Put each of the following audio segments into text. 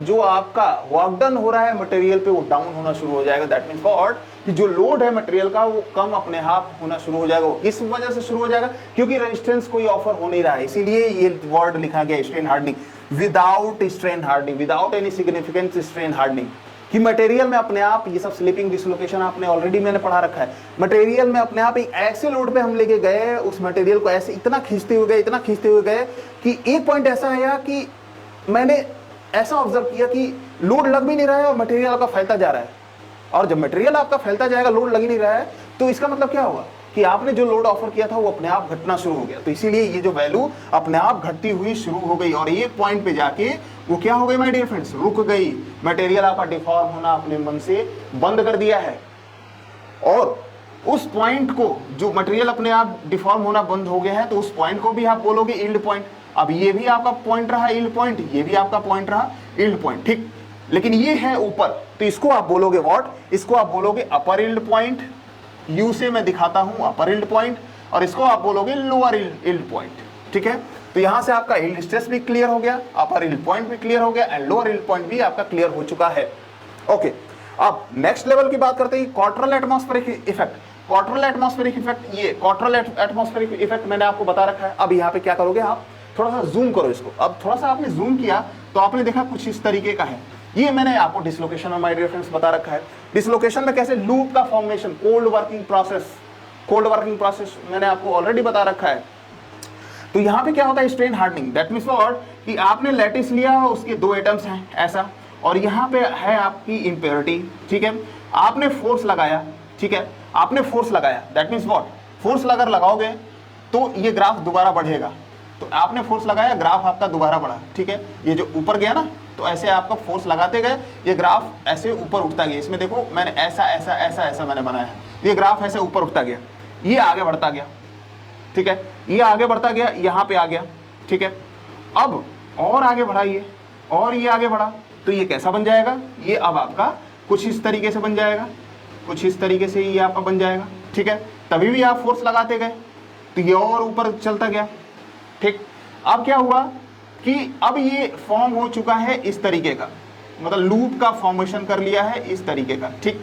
जो आपका work done हो रहा है मटेरियल पे वो डाउन होना शुरू हो जाएगा। दैट मीन्स व्हाट कि जो लोड है मटेरियल का वो कम अपने आप होना शुरू हो जाएगा। किस वजह से शुरू हो जाएगा? क्योंकि रेजिस्टेंस कोई ऑफर हो नहीं रहा है, इसीलिए ये वर्ड लिखा गया strain hardening. Without strain hardening, without any significant strain hardening, कि मटेरियल में अपने आप ये सब स्लिपिंग डिसलोकेशन आपने ऑलरेडी मैंने पढ़ा रखा है। मटेरियल में अपने आप एक ऐसे लोड पे हम लेके गए, उस मटेरियल को ऐसे इतना खींचते हुए गए, इतना खींचते हुए गए कि एक पॉइंट ऐसा आया कि मैंने ऐसा ऑब्जर्व किया कि लोड लग भी नहीं रहा है और मटेरियल आपका फैलता जा रहा है। और जब मटेरियल आपका फैलता जाएगा, लोड लग ही नहीं रहा है, तो इसका मतलब क्या होगा कि आपने जो लोड ऑफर किया था वो अपने आप घटना शुरू हो गया। तो इसीलिए ये जो वैल्यू अपने आप घटती हुई शुरू हो गई और एक पॉइंट पे जाके वो क्या हो गई माय डियर फ्रेंड्स, रुक गई। मटेरियल आपका डिफॉर्म होना अपने मन से बंद कर दिया है। और उस पॉइंट को, जो मटेरियल अपने आप डिफॉर्म होना बंद हो गया है, तो उस पॉइंट को भी आप बोलोगे यील्ड पॉइंट। अब ये भी आपका पॉइंट रहा यील्ड पॉइंट, ये भी आपका पॉइंट रहा यील्ड पॉइंट, ठीक। लेकिन ये है ऊपर, तो इसको आप बोलोगे व्हाट, इसको आप बोलोगे अपर यील्ड पॉइंट। यू से मैं दिखाता हूं अपर यील्ड पॉइंट, और इसको आप बोलोगे लोअर यील्ड पॉइंट, ठीक है। तो यहां से आपका यील्ड स्ट्रेस भी क्लियर हो गया, अपर यील्ड पॉइंट भी क्लियर हो गया एंड लोअर यील्ड पॉइंट भी आपका क्लियर हो चुका है। ओके, अब नेक्स्ट लेवल की बात करते हैं, क्वार्टरल एटमॉस्फेरिक इफेक्ट। क्वार्टरल एटमॉस्फेरिक इफेक्ट, ये क्वार्टरल एटमॉस्फेरिक इफेक्ट मैंने आपको बता रखा है। अब यहाँ पे क्या करोगे आप, थोड़ा सा जूम करो इसको। अब थोड़ा सा आपने जूम किया तो आपने देखा कुछ इस तरीके का है। ये मैंने आपको डिसलोकेशन और माय डियर फ्रेंड्स बता रखा है। डिसलोकेशन में कैसे लूप का formation, cold working process, cold working process मैंने आपको ऑलरेडी बता रखा है। तो यहाँ पे क्या होता है, strain hardening. That means what कि आपने लैटिस लिया, उसके दो एटम्स हैं ऐसा, और यहाँ पे है आपकी इम्प्योरिटी, ठीक है। आपने फोर्स लगाया, ठीक है, आपने फोर्स लगाया। दैट मीन्स व्हाट, फोर्स अगर लगाओगे तो ये ग्राफ दोबारा बढ़ेगा। तो आपने फोर्स लगाया, ग्राफ आपका दोबारा बढ़ा, ठीक है। ये जो ऊपर गया ना, तो ऐसे आपका फोर्स लगाते गए, ये ग्राफ ऐसे ऊपर उठता गया। इसमें देखो मैंने ऐसा ऐसा ऐसा ऐसा मैंने बनाया है, ये ग्राफ ऐसे ऊपर उठता गया, ये आगे बढ़ता गया, ठीक है, ये आगे बढ़ता गया, यहाँ पे आ गया, ठीक है। अब और आगे बढ़ाइए, और ये आगे बढ़ा, तो ये कैसा बन जाएगा, ये अब आपका कुछ इस तरीके से बन जाएगा, कुछ इस तरीके से ये आपका बन जाएगा, ठीक है। तभी भी आप फोर्स लगाते गए तो ये और ऊपर चलता गया, ठीक। अब क्या हुआ कि अब ये फॉर्म हो चुका है इस तरीके का, मतलब लूप का फॉर्मेशन कर लिया है इस तरीके का, ठीक।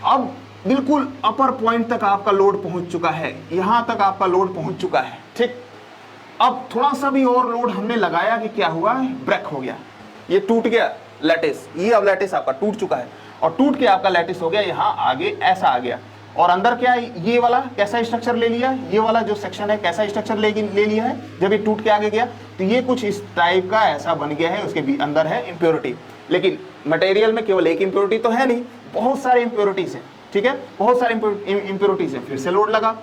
अब बिल्कुल अपर पॉइंट तक आपका लोड पहुंच चुका है, यहां तक आपका लोड पहुंच चुका है, ठीक। अब थोड़ा सा भी और लोड हमने लगाया कि क्या हुआ, ब्रेक हो गया, ये टूट गया लैटिस, ये अब लैटिस आपका टूट चुका है, और टूट के आपका लैटिस हो गया यहाँ आगे ऐसा आ गया। और अंदर क्या, ये वाला कैसा स्ट्रक्चर ले लिया, ये वाला जो सेक्शन है कैसा स्ट्रक्चर ले लिया है जब ये टूट के आगे गया, तो ये कुछ इस टाइप का ऐसा बन गया है। उसके भी अंदर है इम्प्योरिटी, लेकिन मटेरियल में केवल एक इम्प्योरिटी तो है नहीं, बहुत सारे इम्प्योरिटीज है, ठीक है, बहुत सारे इम्प्योरिटीज है। फिर से लोड लगा,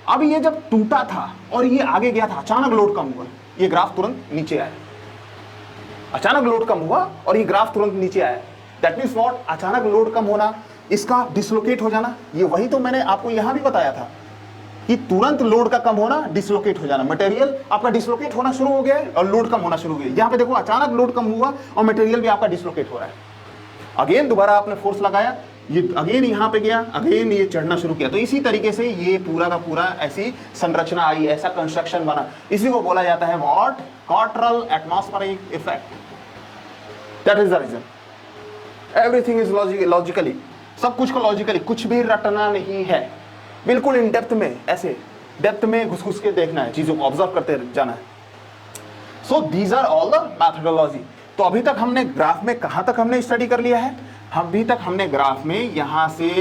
अब ये जब टूटा था और ये आगे गया था, अचानक लोड कम हुआ, ये ग्राफ तुरंत नीचे आया। अचानक लोड कम हुआ और ये ग्राफ तुरंत नीचे आया। दैट मीन्स व्हाट, अचानक लोड कम होना, इसका डिसलोकेट हो जाना, ये वही तो मैंने आपको यहां भी बताया था कि तुरंत लोड का कम होना, डिसलोकेट हो जाना। मटेरियल आपका डिसलोकेट होना शुरू हो गया और लोड कम होना शुरू हो गया। यहां पे देखो अचानक लोड कम हुआ और मटेरियल भी आपका डिसलोकेट हो रहा है। अगेन दोबारा आपने फोर्स लगाया, ये अगेन यहाँ पे गया, अगेन ये चढ़ना शुरू किया। तो इसी तरीके से ये पूरा का पूरा ऐसी संरचना आई, ऐसा कंस्ट्रक्शन बना। इसी को बोला जाता है व्हाट, क्वार्टरल atmospheric effect. That is the reason, everything is logically, सब कुछ को लॉजिकली, कुछ भी रटना नहीं है, बिल्कुल इन डेप्थ में, ऐसे डेप्थ में घुस घुस के देखना है, चीजों को ऑब्जर्व करते जाना है। So these are all the methodology. तो अभी तक हमने ग्राफ में कहां तक हमने स्टडी कर लिया है, अभी तक हमने ग्राफ में यहां से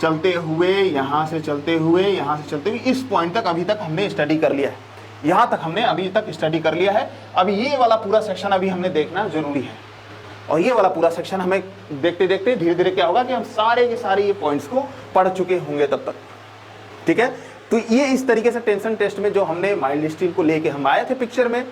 चलते हुए, यहां से चलते हुए, यहां से चलते हुए इस पॉइंट तक अभी तक हमने स्टडी कर लिया है। यहां तक हमने अभी तक स्टडी कर लिया है। अभी ये वाला पूरा सेक्शन अभी हमने देखना जरूरी है, और ये वाला पूरा सेक्शन हमें देखते देखते धीरे धीरे क्या होगा कि हम सारे के सारे ये पॉइंट्स को पढ़ चुके होंगे तब तक, ठीक है। तो ये इस तरीके से टेंशन टेस्ट में जो हमने माइल्ड स्टील को लेके हम आए थे पिक्चर में,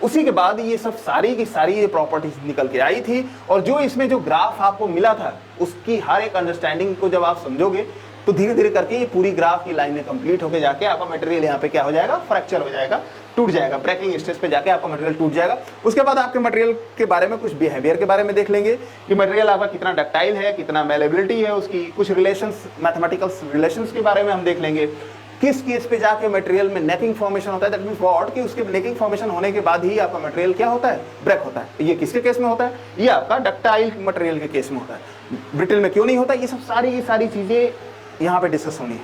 उसी के बाद ये सब सारी की सारी ये प्रॉपर्टीज निकल के आई थी। और जो इसमें जो ग्राफ आपको मिला था, उसकी हर एक अंडरस्टैंडिंग को जब आप समझोगे तो धीरे धीरे करके ये पूरी ग्राफ की लाइनें कंप्लीट होके जाके आपका मटेरियल यहाँ पे क्या हो जाएगा, फ्रैक्चर हो जाएगा, टूट जाएगा, ब्रेकिंग स्टेज पे जाके आपका मटेरियल टूट जाएगा। उसके बाद आपके मटेरियल के बारे में, कुछ बिहेवियर के बारे में देख लेंगे कि मटेरियल आपका कितना डक्टाइल है, कितना मेलेबिलिटी है, उसकी कुछ रिलेशंस, मैथमेटिकल रिलेशंस के बारे में हम देख लेंगे, किस केस पे जाके मटेरियल में नेकिंग फॉर्मेशन होता है, दैट मींस व्हाट कि उसके नेकिंग फॉर्मेशन होने के बाद ही आपका मटेरियल क्या होता है, ब्रेक होता है। ये किसके केस में होता है, ये आपका डक्टाइल मटेरियल के केस में होता है, ब्रिटल में क्यों नहीं होता। ये सब सारी चीजें यहाँ पे डिस्कस होनी है,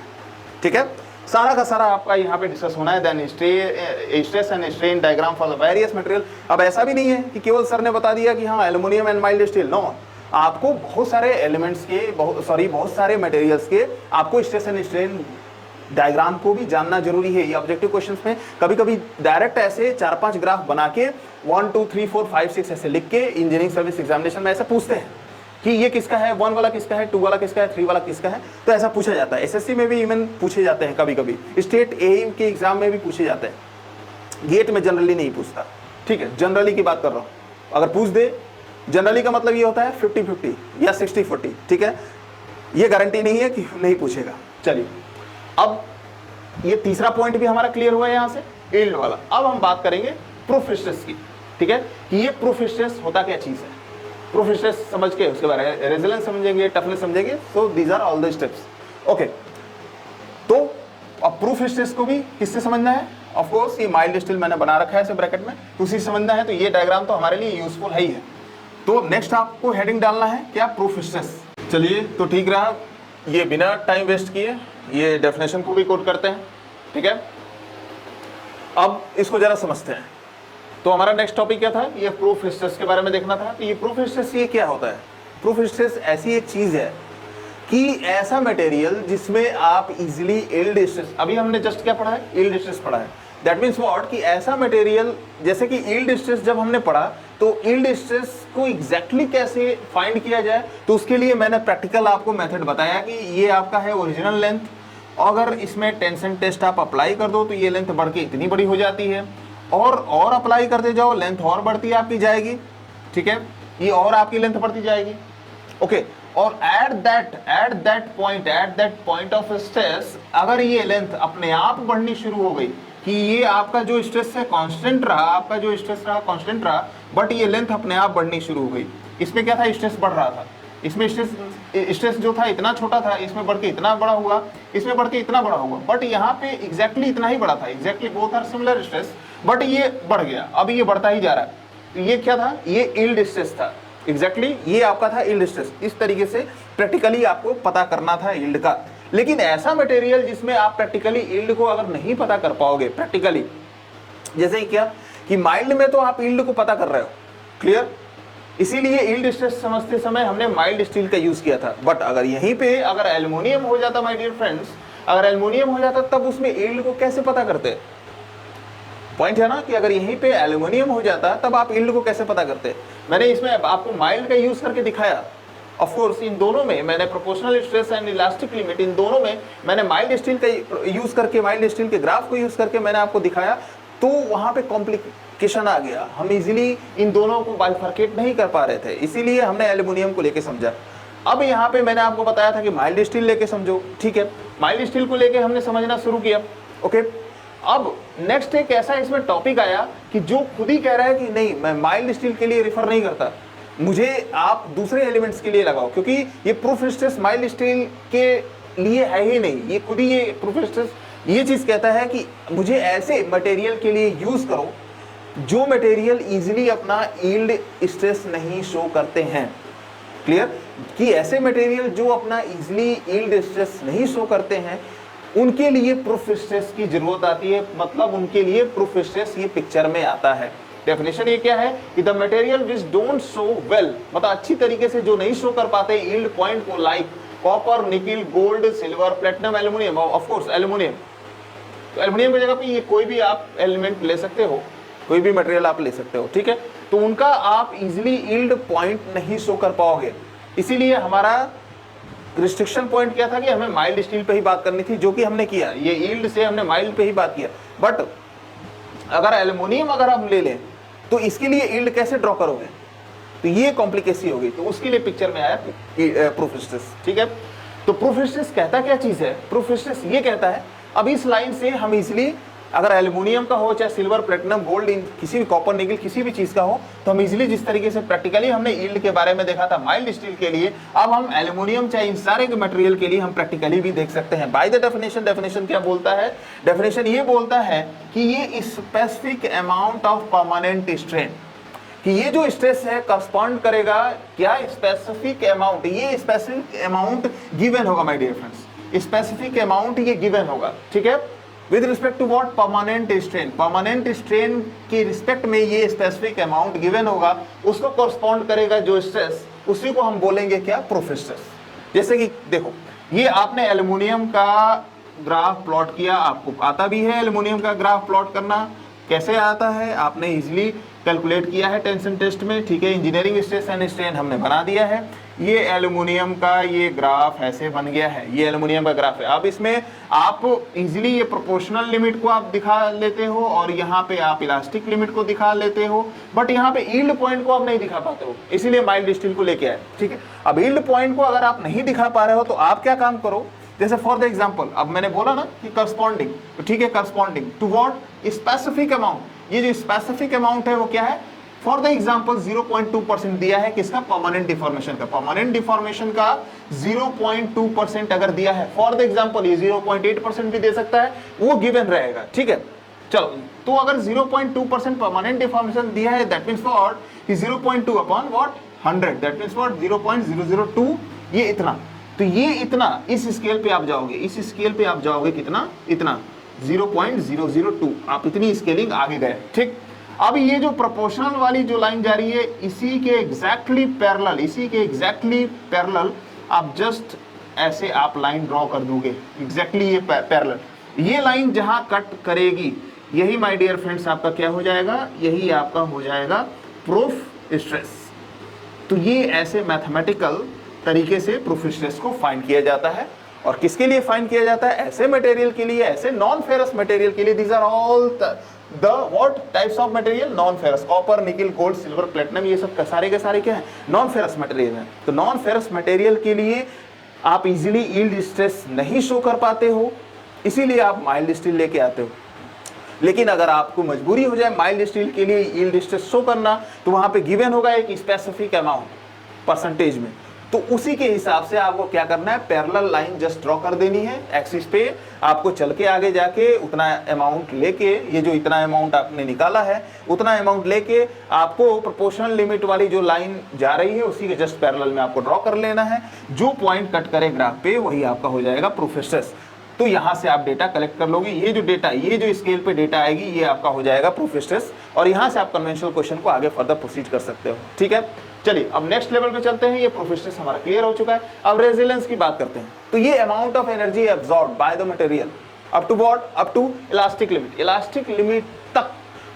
ठीक है, सारा का सारा आपका यहाँ पे डिस्कस होना है। Then stress and strain diagram for the various material. अब ऐसा भी नहीं है कि केवल सर ने बता दिया कि हाँ aluminium and mild steel, no, आपको बहुत सारे एलिमेंट्स के बहुत सारे मटेरियल्स के आपको स्ट्रेस एंड स्ट्रेन डायग्राम को भी जानना जरूरी है। ये ऑब्जेक्टिव क्वेश्चंस में कभी कभी डायरेक्ट ऐसे 4-5 ग्राफ बना के 1 2 3 4 5 6 ऐसे लिख के इंजीनियरिंग सर्विस एग्जामिनेशन में ऐसे पूछते हैं कि ये किसका है, 1 वाला किसका है, 2 वाला किसका है, 3 वाला किसका है, तो ऐसा पूछा जाता है। एसएससी में भी इवन पूछे जाते हैं, कभी कभी स्टेट एआई के एग्जाम में भी पूछे जाते हैं। गेट में जनरली नहीं पूछता, ठीक है, जनरली की बात कर रहा हूँ। अगर पूछ दे, जनरली का मतलब ये होता है 50-50 या 60-40, ठीक है, ये गारंटी नहीं है कि नहीं पूछेगा। चलिए, अब ये तीसरा पॉइंट भी हमारा क्लियर हुआ है यहाँ से, यील्ड वाला। अब हम बात करेंगे प्रूफ स्ट्रेस की, ठीक है, कि ये प्रूफ स्ट्रेस होता क्या चीज है। प्रूफ स्ट्रेस समझ के उसके बारे में रेजिलेंस समझेंगे, टफनेस समझेंगे, so these are all the steps. Okay, तो अब प्रूफ स्ट्रेस को भी किससे समझना है, ऑफ कोर्स ये माइल्ड स्टील मैंने बना रखा है इसे ब्रैकेट में, तो उसी समझना है। तो ये डायग्राम तो हमारे लिए यूजफुल है ही है। तो नेक्स्ट आपको हेडिंग डालना है क्या, प्रूफ स्ट्रेस। चलिए, तो ठीक रहा, ये बिना टाइम वेस्ट किए ये डेफिनेशन को भी कोट करते हैं, ठीक है। अब इसको जरा समझते हैं। तो हमारा नेक्स्ट टॉपिक क्या था, ये प्रूफ स्ट्रेस के बारे में देखना था। तो ये प्रूफ स्ट्रेस ये क्या होता है। प्रूफ स्ट्रेस ऐसी एक चीज है कि ऐसा मटेरियल जिसमें आप इजीली यील्ड स्ट्रेस, अभी हमने जस्ट क्या पढ़ा है, यील्ड स्ट्रेस पढ़ा है। दैट मीन्स व्हाट कि ऐसा मटेरियल, जैसे कि यील्ड स्ट्रेस जब हमने पढ़ा, तो यील्ड स्ट्रेस को एग्जैक्टली कैसे फाइंड किया जाए, तो उसके लिए मैंने प्रैक्टिकल आपको मेथड बताया कि ये आपका है ओरिजिनल लेंथ, अगर इसमें टेंशन टेस्ट आप अप्लाई कर दो तो ये लेंथ बढ़ के इतनी बड़ी हो जाती है, और अप्लाई करते जाओ लेंथ और बढ़ती आपकी जाएगी, ठीक है, ये और आपकी लेंथ बढ़ती जाएगी। ओके, और at that point of stress अगर ये लेंथ अपने आप बढ़नी शुरू हो गई कि ये आपका जो स्ट्रेस है कांस्टेंट रहा, आपका जो स्ट्रेस रहा कांस्टेंट रहा, बट ये लेंथ अपने आप बढ़नी शुरू हो गई। इसमें क्या था, स्ट्रेस बढ़ रहा था, इसमें स्ट्रेस जो था इतना छोटा था, इसमें बढ़ के इतना बड़ा हुआ, इसमें बढ़ के इतना बड़ा हुआ, बट यहाँ पे एग्जैक्टली इतना ही बड़ा था, exactly both are similar stress, but ये बढ़ गया, अब ये बढ़ता ही जा रहा है। तो ये क्या था, ये यील्ड स्ट्रेस था, एग्जैक्टली ये आपका था यील्ड स्ट्रेस। इस तरीके से प्रैक्टिकली आपको पता करना था यील्ड का। लेकिन ऐसा मटेरियल जिसमें आप प्रैक्टिकली यील्ड को अगर नहीं पता कर पाओगे प्रैक्टिकली, जैसे क्या कि माइल्ड में तो आप यील्ड को पता कर रहे हो, क्लियर, इसीलिए यील्ड स्ट्रेस समझते समय हमने माइल्ड स्टील का यूज किया था। बट अगर यहीं पे अगर एल्युमिनियम हो जाता, माय डियर फ्रेंड्स, अगर एल्युमिनियम हो जाता तब उसमें यील्ड को कैसे पता करते। पॉइंट है ना कि अगर यहीं पे एल्युमिनियम हो जाता तब आप यील्ड को कैसे पता करते। मैंने इसमें आपको माइल्ड का यूज करके दिखाया। ऑफ कोर्स इन दोनों में मैंने proportional stress and elastic limit, इन दोनों में मैंने माइल्ड स्टील का यूज करके, माइल्ड स्टील के ग्राफ को यूज करके मैंने आपको दिखाया, तो वहां पे कॉम्प्लिकेशन आ गया। हम इजीली इन दोनों को बाइफर्केट नहीं कर पा रहे थे, इसीलिए हमने एल्युमिनियम को लेके समझा। अब यहाँ पे मैंने आपको बताया था कि माइल्ड स्टील लेके समझो, ठीक है, माइल्ड स्टील को लेके हमने समझना शुरू किया। ओके, अब नेक्स्ट एक ऐसा इसमें टॉपिक आया कि जो खुद ही कह रहा है कि नहीं मैं माइल्ड स्टील के लिए रेफर नहीं करता, मुझे आप दूसरे एलिमेंट्स के लिए लगाओ, क्योंकि ये प्रूफ स्ट्रेस माइल्ड स्टील के लिए है ही नहीं। ये खुद ही ये प्रूफ स्ट्रेस ये चीज कहता है कि मुझे ऐसे मटेरियल के लिए यूज करो जो मटेरियल इजीली अपना यील्ड स्ट्रेस नहीं शो करते हैं। क्लियर, कि ऐसे मटेरियल जो अपना इजीली यील्ड स्ट्रेस नहीं शो करते हैं उनके लिए प्रूफ स्ट्रेस की जरूरत आती है, मतलब उनके लिए प्रूफ स्ट्रेस ये पिक्चर में आता है। डेफिनेशन ये क्या है कि the material which don't show well, मतलब अच्छी तरीके से जो नहीं शो कर पाते यील्ड पॉइंट को, like copper, nickel, gold, silver, platinum, aluminium, of course aluminium. तो एल्युमिनियम की जगह पे ये कोई भी आप एलिमेंट ले सकते हो, कोई भी मटेरियल आप ले सकते हो, ठीक है, तो उनका आप इजीली यील्ड पॉइंट नहीं शो कर पाओगे। इसीलिए हमारा रिस्ट्रिक्शन पॉइंट क्या था कि हमें माइल्ड स्टील पे ही बात करनी थी, जो कि हमने किया, ये यील्ड से हमने माइल्ड पे ही बात किया। बट अगर एल्युमिनियम अगर आप ले लें तो इसके लिए यील्ड कैसे ड्रॉ करोगे, तो ये कॉम्प्लिकेसी होगी, तो उसके लिए पिक्चर में आया प्रूफ स्ट्रेस, ठीक है। तो प्रूफ स्ट्रेस कहता क्या चीज है, प्रूफ स्ट्रेस ये कहता है, अब इस लाइन से हम इजिली अगर एल्यूमिनियम का हो, चाहे सिल्वर, प्लेटिनम, गोल्ड, किसी भी कॉपर, निकल, किसी भी चीज का हो, तो हम इजीली जिस तरीके से प्रैक्टिकली हमने यील्ड के बारे में देखा था माइल्ड स्टील के लिए, अब हम एल्यूमिनियम चाहे इन सारे के मटेरियल के लिए हम प्रैक्टिकली भी देख सकते हैं। बाय द डेफिनेशन, डेफिनेशन क्या बोलता है? डेफिनेशन ये बोलता है कि ये specific amount of permanent strain, कि ये जो स्ट्रेस है करस्पॉन्ड करेगा क्या? स्पेसिफिक अमाउंट, ये स्पेसिफिक अमाउंट गिवन होगा my dear friends, specific amount ये गिवन होगा, ठीक है, with respect to what? Permanent strain. Permanent strain के रिस्पेक्ट में ये स्पेसिफिक अमाउंट गिवन होगा, उसको करस्पॉन्ड करेगा जो स्ट्रेस, उसी को हम बोलेंगे क्या? Proof stress. जैसे कि देखो, ये आपने एल्यूमिनियम का ग्राफ प्लॉट किया, आपको आता भी है एल्यूमिनियम का ग्राफ प्लॉट करना, कैसे आता है आपने इजीली कैलकुलेट किया है टेंशन टेस्ट में, ठीक है। इंजीनियरिंग स्ट्रेस एंड स्ट्रेन हमने बना दिया है। ये एल्यूमिनियम का ये ग्राफ ऐसे बन गया है, ये एल्यूमिनियम का ग्राफ है। अब इसमें आप इजीली ये प्रोपोर्शनल लिमिट को आप दिखा लेते हो और यहाँ पे आप इलास्टिक लिमिट को दिखा लेते हो, बट यहाँ पे यील्ड पॉइंट को आप नहीं दिखा पाते हो, इसीलिए माइल्ड स्टील को लेके आए, ठीक है। अब यील्ड पॉइंट को अगर आप नहीं दिखा पा रहे हो तो आप क्या काम करो, जैसे फॉर द एग्जांपल अब मैंने बोला ना कि करस्पॉन्डिंग, तो ठीक है, corresponding to what? Specific amount. ये जो स्पेसिफिक अमाउंट है वो क्या है? फॉर द एग्जांपल 0.2% दिया है, किसका? परमानेंट डिफॉर्मेशन का। परमानेंट डिफॉर्मेशन का 0.2% अगर दिया है, फॉर द एग्जांपल ये 0.8% भी दे सकता है, वो गिवन रहेगा, ठीक है। चलो, तो अगर 0.2% परमानेंट डिफॉर्मेशन दिया है, दैट मींस व्हाट? कि 0.2 upon what? 100, that means what? 0.002, ये इतना। तो ये इतना, इस स्केल पे आप जाओगे, इस स्केल पे आप जाओगे कितना? इतना 0.002, आप इतनी स्केलिंग आगे गए, ठीक। अब ये जो प्रोपोर्शनल वाली जो लाइन जा रही है, इसी के एग्जैक्टली पैरेलल, इसी के एग्जैक्टली पैरेलल आप जस्ट ऐसे आप लाइन ड्रॉ कर दोगे, एग्जैक्टली ये पैरेलल। ये लाइन जहां कट करेगी, यही माय डियर फ्रेंड्स आपका क्या हो जाएगा? यही आपका हो जाएगा प्रूफ स्ट्रेस। तो ये ऐसे मैथमेटिकल तरीके से प्रूफ स्ट्रेस को फाइंड किया जाता है। और किसके लिए फाइंड किया जाता है? ऐसे मटेरियल के लिए, ऐसे नॉन फेरस मटेरियल के लिए। These are all the what types of material? Non ferrous, copper, nickel, gold, silver, platinum, ये सब सारे के सारे क्या है? नॉन फेरस मटेरियल है। तो नॉन फेरस मटेरियल के लिए आप इजीली यील्ड स्ट्रेस नहीं शो कर पाते हो, इसीलिए आप माइल्ड स्टील लेके आते हो। लेकिन अगर आपको मजबूरी हो जाए माइल्ड स्टील के लिए यील्ड स्ट्रेस शो करना, तो वहां पे गिवन होगा एक स्पेसिफिक अमाउंट परसेंटेज में, तो उसी के हिसाब से आपको क्या करना है? पैरेलल लाइन जस्ट ड्रॉ कर देनी है एक्सिस पे। आपको चल के आगे जाके उतना अमाउंट लेके, ये जो इतना अमाउंट आपने निकाला है, उतना अमाउंट लेके आपको प्रोपोर्शनल लिमिट वाली जो लाइन जा रही है उसी के जस्ट पैरेलल में आपको ड्रॉ कर लेना है। जो पॉइंट कट करे ग्राफ पे वही आपका हो जाएगा प्रूफ स्ट्रेस। तो यहाँ से आप डेटा कलेक्ट कर लोगे, ये जो डेटा, ये जो स्केल पे डेटा आएगी, ये आपका हो जाएगा प्रूफ स्ट्रेस। और यहाँ से आप कन्वेंशनल क्वेश्चन को आगे फर्दर प्रोसीड कर सकते हो, ठीक है। चलिए अब नेक्स्ट लेवल पे चलते हैं। ये प्रूफ स्ट्रेस हमारा क्लियर हो चुका है। अब रेजिलेंस की बात करते हैं। तो ये amount of energy absorbed by the material up to what? Up to elastic limit. Elastic limit तक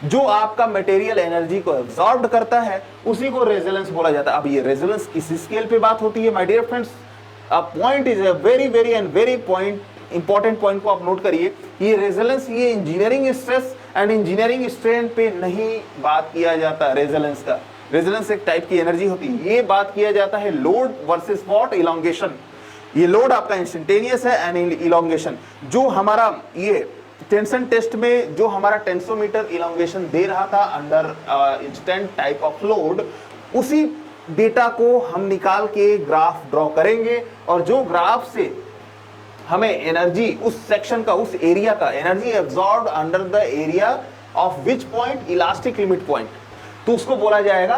जो आपका मटेरियल एनर्जी को एब्जॉर्ब करता है उसी को रेजिलेंस बोला जाता है। अब ये रेजिलेंस किस स्केल पे बात होती है my dear friends? A point is a very very and very point, important point को आप नोट करिए। ये रेजिलेंस, ये engineering stress and engineering strain पे नहीं बात किया जाता रेजिलेंस का। रेजिलेंस एक टाइप की एनर्जी होती है, ये बात किया जाता है लोड वर्सेस व्हाट? इलोंगेशन। ये लोड आपका इंस्टेंटेनियस है एंड इलोंगेशन। जो हमारा ये टेंशन टेस्ट में जो हमारा टेंसोमीटर इलोंगेशन दे रहा था under instant type of load, उसी डेटा को हम निकाल के ग्राफ ड्रॉ करेंगे और जो ग्राफ से हमें एनर्जी उस सेक्शन का, उस एरिया का energy absorbed under the area of which point? Elastic limit point, तो उसको बोला जाएगा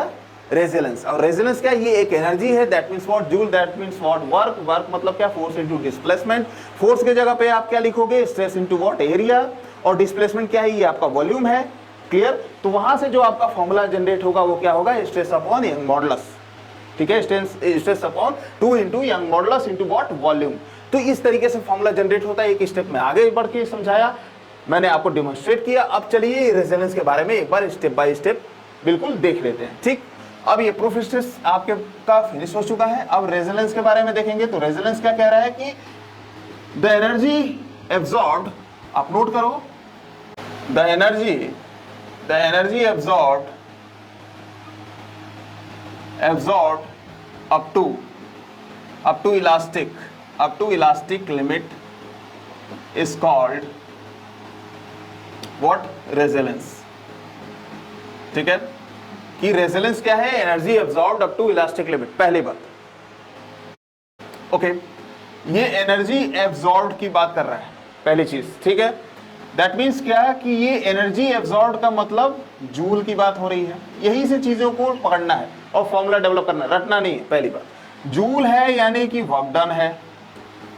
रेजिलेंस। और रेजिलेंस क्या? ये एक एनर्जी है, that means what? Joule, that means what? Work. Work मतलब क्या? Force into displacement. फोर्स के जगह पे आप क्या लिखोगे? Stress into what? एरिया। और डिस्प्लेसमेंट क्या है? ये आपका वॉल्यूम है, क्लियर। तो वहां से जो आपका फॉर्मूला जनरेट होगा वो क्या होगा? स्ट्रेस अपॉन यंग मॉडुलस, ठीक है। Stress upon 2 into young modulus into what? Volume. तो इस तरीके से फॉर्मूला जनरेट होता है। एक स्टेप में आगे बढ़ के समझाया, मैंने आपको डेमोन्स्ट्रेट किया। अब चलिए रेजिलेंस के बारे में एक बार स्टेप बाय स्टेप बिल्कुल देख लेते हैं, ठीक। अब ये प्रूफ स्ट्रेस आपके का फिनिश हो चुका है। अब रेजिलेंस के बारे में देखेंगे। तो रेजिलेंस क्या कह रहा है कि द एनर्जी एब्जॉर्ब्ड, आप नोट करो, the energy absorbed up to elastic limit is called what, resonance. ठीक है, कि रेजोनेंस क्या है, energy absorbed up to elastic limit, पहली बात। ओके, ये एनर्जी एब्जॉर्ब्ड की बात कर रहा है, पहली चीज। ठीक है, दैट मीन्स क्या है कि ये एनर्जी एब्जॉर्ब्ड का मतलब जूल की बात हो रही है। यही से चीजों को पकड़ना है और फॉर्मूला डेवलप करना है, रटना नहीं है। पहली बात, जूल है यानी कि वर्क डन है।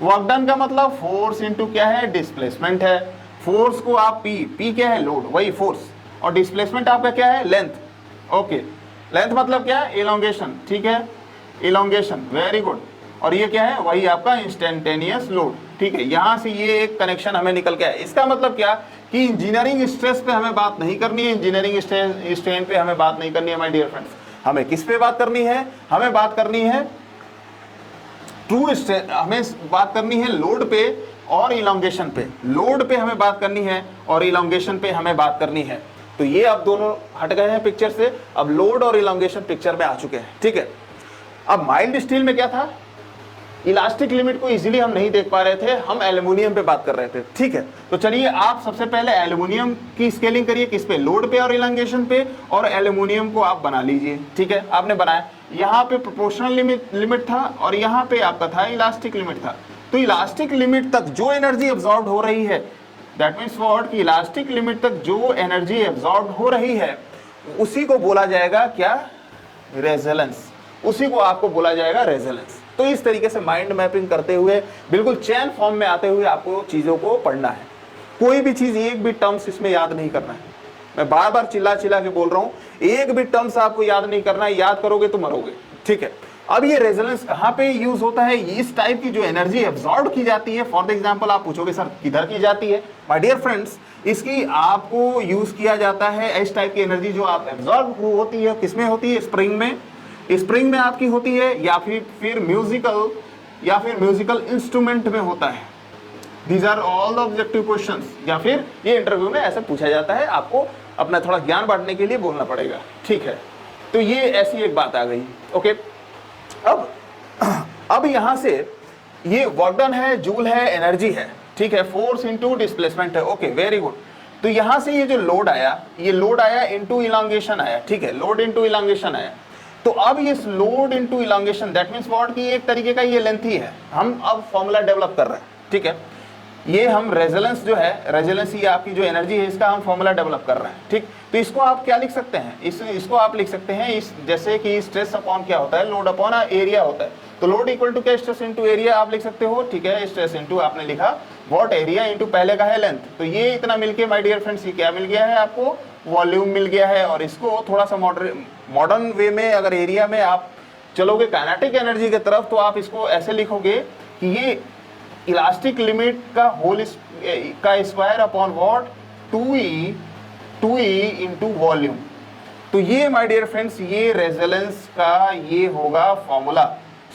वर्क डन का मतलब फोर्स इनटू क्या है, डिस्प्लेसमेंट है। फोर्स को आप पी क्या है, लोड, वही फोर्स, और डिस्प्लेसमेंट आपका क्या है, लेंथ। ओके, लेंथ मतलब क्या है, इलोंगेशन। ठीक है, इलोंगेशन, वेरी गुड। और ये क्या है, वही आपका इंस्टेंटेनियस लोड। ठीक है, यहां से ये एक कनेक्शन हमें निकल के आया। इसका मतलब क्या कि इंजीनियरिंग स्ट्रेस पे हमें बात नहीं करनी है, इंजीनियरिंग स्ट्रेन पे हमें बात नहीं करनी है माय डियर फ्रेंड्स। हमें किस पे बात करनी है, हमें बात करनी है ट्रू स्ट्रेन, हमें बात करनी है लोड पे और इलोंगेशन पे। लोड पे हमें बात करनी है और इलोंगेशन पे हमें बात करनी है। तो ये अब दोनों हट गए हैं पिक्चर से, अब लोड और इलोंगेशन पिक्चर में आ चुके हैं। ठीक है, अब माइल्ड स्टील में क्या था, इलास्टिक लिमिट को इजीली हम नहीं देख पा रहे थे, हम एल्युमिनियम पे बात कर रहे थे। ठीक है, तो चलिए आप सबसे पहले एल्युमिनियम की स्केलिंग करिए, किस पे, लोड पे और इलांगेशन पे, और एल्युमिनियम को आप बना लीजिए। ठीक है, आपने बनाया, यहाँ पे प्रोपोर्शनल लिमिट था और यहाँ पे आपका था इलास्टिक लिमिट था। तो इलास्टिक लिमिट तक जो एनर्जी एब्जॉर्ब हो रही है, दैट मीन्स व्हाट, कि इलास्टिक लिमिट तक जो एनर्जी एब्जॉर्ब हो रही है उसी को बोला जाएगा क्या, रेजोनेंस। उसी को आपको बोला जाएगा रेजोनेंस। तो इस तरीके से माइंड मैपिंग करते हुए, बिल्कुल चैन फॉर्म में आते हुए आपको चीजों को पढ़ना है। कोई भी चीज, एक भी टर्म्स इसमें याद नहीं करना है। मैं बार बार चिल्ला चिल्ला के बोल रहा हूं, एक भी टर्म्स आपको याद नहीं करना है, याद करोगे तो मरोगे। ठीक है, अब ये रेजोनेंस कहां पे यूज होता है, इस टाइप की जो एनर्जी एब्जॉर्ब की जाती है। फॉर एग्जांपल आप पूछोगे सर किधर की जाती है, माय डियर फ्रेंड्स, इसकी आपको यूज किया जाता है, इस टाइप की एनर्जी जो आप एब्जॉर्ब होती है, किसमें होती है, स्प्रिंग में। स्प्रिंग में आपकी होती है, या फिर म्यूजिकल इंस्ट्रूमेंट में होता है। These are all the objective questions, या फिर ये इंटरव्यू में ऐसा पूछा जाता है, आपको अपना थोड़ा ज्ञान बांटने के लिए बोलना पड़ेगा। ठीक है, तो ये ऐसी एक बात आ गई। ओके, अब यहां से ये वर्क डन है, जूल है, एनर्जी है। ठीक है, फोर्स इनटू डिस्प्लेसमेंट है। Okay, very good. तो यहां से ये जो लोड आया, ये लोड आया इनटू इलांगेशन आया। ठीक है, लोड इनटू इलांगेशन आया। तो अब ये load into elongation, that means what, कि एक तरीके का ये लेंथ ही है। हम अब फॉर्मूला डेवलप कर रहे हैं। ठीक है, ये हम रेजोनेंस जो है, रेजोनेंस ये आपकी जो एनर्जी है, इसका हम फॉर्मूला डेवलप कर रहे हैं। ठीक, तो इसको आप क्या लिख सकते हैं, इसको आप लिख सकते हैं इस, जैसे कि स्ट्रेस अपॉन क्या होता है, लोड अपॉन एरिया होता है। तो लोड इक्वल टू क्या, स्ट्रेस इनटू एरिया आप लिख सकते हो। ठीक है, स्ट्रेस इनटू आपने लिखा व्हाट, एरिया इनटू पहले का है लेंथ। तो ये इतना मिलके माय डियर फ्रेंड्स, ये क्या मिल गया है आपको, वॉल्यूम मिल गया है। और इसको थोड़ा सा मॉडर्न वे में अगर एरिया में आप चलोगे काइनेटिक एनर्जी की तरफ, तो आप इसको ऐसे लिखोगे कि ये इलास्टिक लिमिट का होल का square upon what, 2e into volume. तो ये माय डियर फ्रेंड्स, ये रेजोनेंस का ये होगा फॉर्मूला।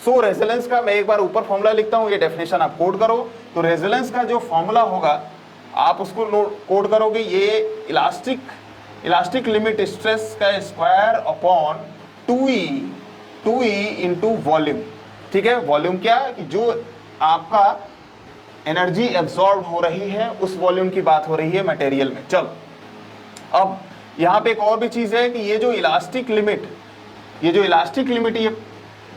सो रेजोनेंस का मैं एक बार ऊपर फॉर्मूला लिखता हूं, ये डेफिनेशन आप कोड करो। तो रेजोनेंस का जो फॉर्मूला होगा आप उसको कोड करोगे, ये इलास्टिक लिमिट स्ट्रेस का square upon 2e into volume. ठीक है, वॉल्यूम क्या, कि जो आपका एनर्जी एब्जॉर्ब हो रही है उस वॉल्यूम की बात हो रही है मटेरियल में। चलो, अब यहाँ पे एक और भी चीज है कि ये जो इलास्टिक लिमिट ये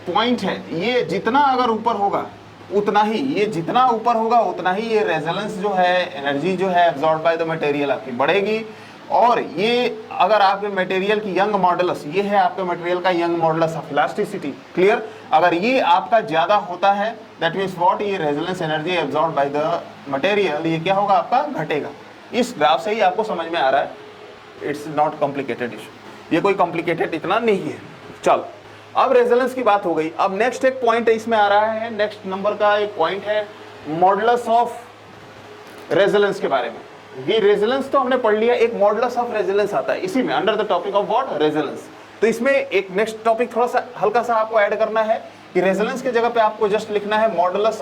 पॉइंट है, ये जितना अगर ऊपर होगा उतना ही, ये जितना ऊपर होगा उतना ही ये रेजोनेंस जो है, एनर्जी जो है एब्जॉर्ब बाय द मटेरियल आपकी बढ़ेगी। और ये अगर आपके मटेरियल की यंग मॉडुलस, ये है आपके मटेरियल का young modulus of elasticity, clear, अगर ये आपका ज्यादा होता है, दैट मींस व्हाट, ये resonance energy absorb by the material, ये क्या होगा आपका, घटेगा। इस ग्राफ से ही आपको समझ में आ रहा है, इट्स नॉट कॉम्प्लिकेटेड इशू, ये कोई कॉम्प्लिकेटेड इतना नहीं है। चलो, अब रेजोनेंस की बात हो गई। अब नेक्स्ट एक पॉइंट इसमें आ रहा है, नेक्स्ट नंबर का एक पॉइंट है मॉडुलस ऑफ रेजोनेंस के बारे में। ये रेजोनेंस तो हमने पढ़ लिया, एक मॉडुलस ऑफ रेजोनेंस आता है इसी में, under the topic of what, resonance. तो इसमें एक नेक्स्ट टॉपिक थोड़ा सा हल्का सा आपको ऐड करना है कि रेजोनेंस की जगह पे आपको जस्ट लिखना है मॉडुलस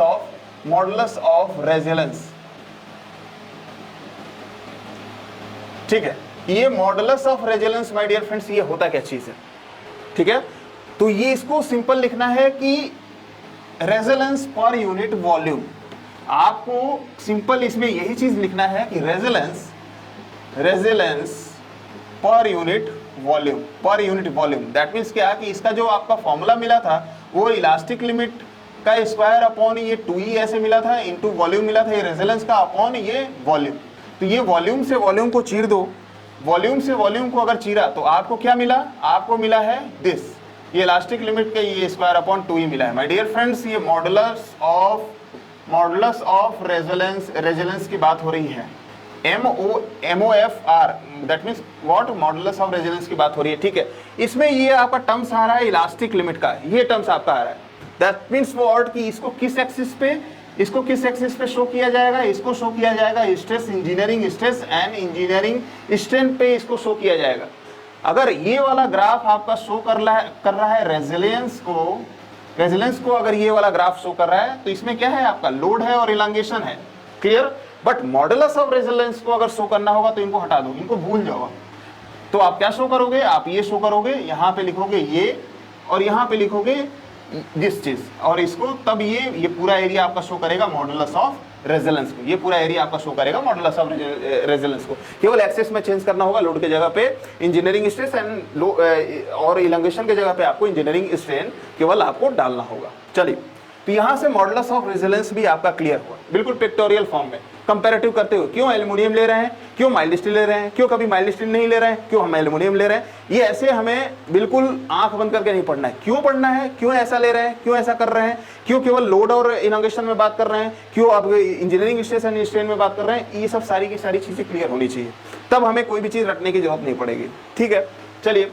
ऑफ रेजोनेंस। ठीक है, ये modulus of resonance my dear friends, ये होता क्या चीज है। ठीक है, तो ये इसको सिंपल लिखना है कि रेजोनेंस पर यूनिट वॉल्यूम। आपको सिंपल इसमें यही चीज लिखना है कि resonance resilience per unit volume. That means क्या कि इसका जो आपका फॉर्मूला मिला था वो इलास्टिक लिमिट का स्क्वायर अपॉन ये 2e ऐसे मिला था, इनटू वॉल्यूम मिला था, ये रेजिलेंस का अपॉन ये वॉल्यूम। तो ये वॉल्यूम से वॉल्यूम को चीर दो, वॉल्यूम से वॉल्यूम को अगर चीरा तो आपको क्या मिला, आपको मिला है दिस, ये इलास्टिक लिमिट का ये स्क्वायर अपॉन 2e मिला है। माय डियर फ्रेंड्स, ये मॉडुलस ऑफ रेजिलेंस की बात हो रही है, MOFR, that means what, modulus of resilience की बात हो रही है, ठीक है। इसमें ये आपका टर्म्स आ रहा है इलास्टिक लिमिट का, ये टर्म्स आपका आ रहा है। दैट मीन्स व्हाट कि इसको किस एक्सिस पे शो किया जाएगा, इसको शो किया जाएगा stress, engineering stress and engineering strength पे इसको शो किया जाएगा। अगर ये वाला ग्राफ आपका शो कर रहा है रेजिलियंस को अगर ये वाला ग्राफ शो कर रहा है तो इसमें क्या है, आपका लोड है और इलांगेशन है, clear. But modulus of resilience को अगर शो करना होगा तो इनको हटा दो, इनको भूल जाओ। तो आप क्या शो करोगे, आप ये शो करोगे, यहाँ पे लिखोगे ये और यहाँ पे लिखोगे दिस चीज, और इसको तब ये पूरा एरिया आपका शो करेगा मॉडुलस ऑफ रेजिलेंस को, ये पूरा एरिया आपका शो करेगा मॉडुलस ऑफ रेजिलेंस को। केवल एक्सेस में चेंज करना होगा, लोड के जगह पे इंजीनियरिंग स्ट्रेस एंड और इलांगेशन के जगह पे आपको इंजीनियरिंग स्ट्रेन केवल आपको डालना होगा। चलिए, तो यहां से मॉडुलस ऑफ रेजिलेंस भी आपका क्लियर हुआ, बिल्कुल पिक्टोरियल फॉर्म में कंपैरेटिव करते हुए, क्यों एल्युमिनियम ले रहे हैं, क्यों माइल्ड स्टील ले रहे हैं, क्यों कभी माइल्ड स्टील नहीं ले रहे हैं, क्यों हम एल्युमिनियम ले रहे हैं, ये ऐसे हमें बिल्कुल आंख बंद करके नहीं पढ़ना है। क्यों पढ़ना है, क्यों ऐसा ले रहे हैं, क्यों ऐसा कर रहे हैं, क्यों केवल लोड और इलांगेशन में बात कर रहे हैं, क्यों आप इंजीनियरिंग स्ट्रेस एंड स्ट्रेन में बात कर रहे हैं, ये सब सारी की सारी चीजें क्लियर होनी चाहिए, तब हमें कोई भी चीज रटने की जरूरत नहीं पड़ेगी, ठीक है। चलिए,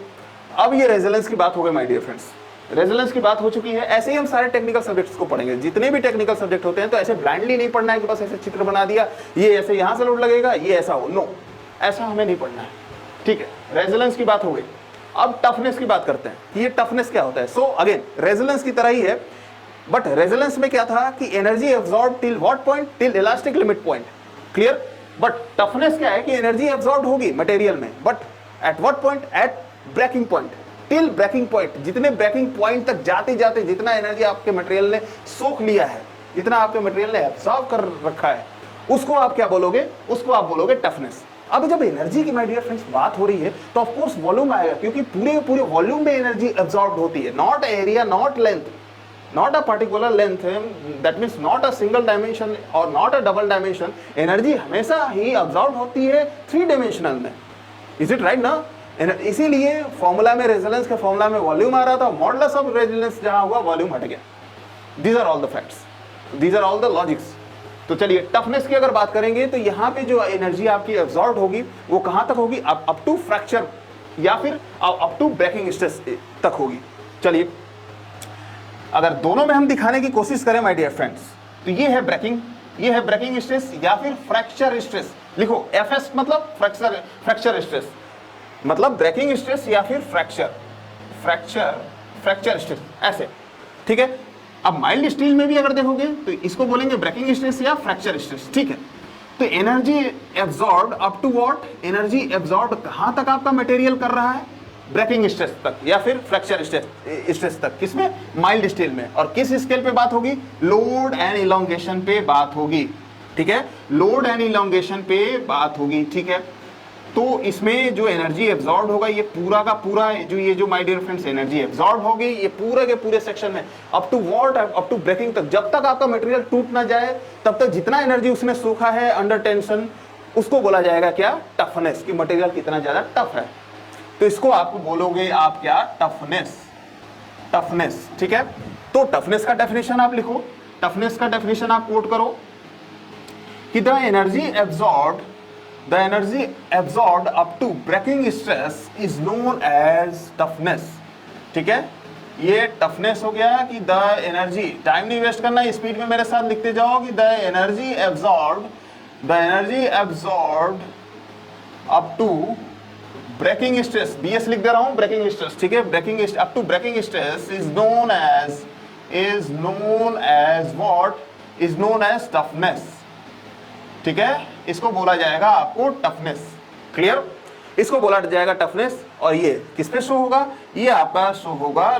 अब ये रेजिलेंस की बात हो गई माय डियर फ्रेंड्स, रेजोनेंस की बात हो चुकी है। ऐसे ही हम सारे टेक्निकल सब्जेक्ट्स को पढ़ेंगे, जितने भी टेक्निकल सब्जेक्ट होते हैं, तो ऐसे ब्लाइंडली नहीं पढ़ना है कि बस ऐसे चित्र बना दिया, ये ऐसे यहां से लोड लगेगा, ये ऐसा हो, नो, ऐसा हमें नहीं पढ़ना है, ठीक है। रेजोनेंस की बात हो गई, अब टफनेस की बात करते हैं। ये टफनेस क्या होता है? सो अगेन रेजोनेंस की तरह ही है, बट रेजोनेंस में क्या था कि energy absorb till what point, till elastic limit point, clear. But toughness क्या है कि एनर्जी एब्जॉर्ब होगी मटेरियल में, but at what point, at breaking point, till breaking point. जितने ब्रेकिंग पॉइंट तक जाते जाते जितना एनर्जी आपके मटेरियल ने सोख लिया है, जितना आपके मटेरियल ने एब्जॉर्ब कर रखा है, उसको आप क्या बोलोगे? उसको आप बोलोगे टफनेस। अब जब एनर्जी की माय डियर फ्रेंड्स बात हो रही है तो ऑफ कोर्स वॉल्यूम आएगा, क्योंकि पूरे वॉल्यूम में एनर्जी एब्जॉर्ब होती है, not area, not length, not a particular length, that means not a single dimension और not a double dimension. Energy हमेशा ही एब्जॉर्ब होती है 3 डायमेंशनल में, इज इट राइट ना? इसीलिए फॉर्मूला में, रेजोनेंस के फॉर्मूला में वॉल्यूम आ रहा था, मॉडुलस ऑफ रेजोनेंस जहां हुआ वॉल्यूम हट गया। These are all the facts, these are all the logics. तो चलिए, टफनेस की अगर बात करेंगे तो यहाँ पे जो एनर्जी आपकी एब्जॉर्ब होगी वो कहां तक होगी? अप टू फ्रैक्चर या फिर अप टू ब्रेकिंग स्ट्रेस तक होगी। चलिए, अगर दोनों में हम दिखाने की कोशिश करें माय डियर फ्रेंड्स, तो ये है ब्रेकिंग स्ट्रेस या फिर फ्रैक्चर स्ट्रेस। लिखो एफएस मतलब फ्रैक्चर स्ट्रेस, मतलब ब्रेकिंग स्ट्रेस या फिर फ्रैक्चर स्ट्रेस, ऐसे, ठीक है। अब माइल्ड स्टील में भी अगर देखोगे तो इसको बोलेंगे ब्रेकिंग स्ट्रेस या फ्रैक्चर स्ट्रेस, ठीक है। तो energy absorb up to what, energy absorb कहां तक आपका मटेरियल कर रहा है? ब्रेकिंग स्ट्रेस तक या फिर फ्रैक्चर स्ट्रेस तक। किसमें? माइल्ड स्टील में। और किस स्केल पे बात होगी? लोड एंड इलोंगेशन पे बात होगी, ठीक है। लोड एंड इलोंगेशन पे बात होगी, ठीक है। तो इसमें जो एनर्जी एब्जॉर्ब होगा, ये पूरा का पूरा जो my dear friends energy absorb होगी, ये पूरे के पूरे सेक्शन में up to what, up to breaking तक, जब तक आपका मटेरियल टूट ना जाए तब तक जितना एनर्जी उसने सोखा है अंडर टेंशन, उसको बोला जाएगा क्या? टफनेस, कि मटेरियल कितना ज्यादा टफ है। तो इसको आपको बोलोगे आप क्या? टफनेस, ठीक है। तो टफनेस का डेफिनेशन आप लिखो, टफनेस का डेफिनेशन आप कोट करो कि the energy absorbed up to breaking stress is known as toughness, ठीक है। ये टफनेस हो गया कि द एनर्जी, टाइम नहीं वेस्ट करना, स्पीड में मेरे साथ लिखते जाओ कि the energy absorbed up to breaking stress, BS लिख दे रहा हूं, ब्रेकिंग स्ट्रेस, ठीक है। Breaking up to breaking stress is known as toughness, ठीक है। इसको बोला जाएगा आपको टफनेस, क्लियर। इसको बोला जाएगा टफनेस। और ये किस पे शो होगा? ये आपका शो होगा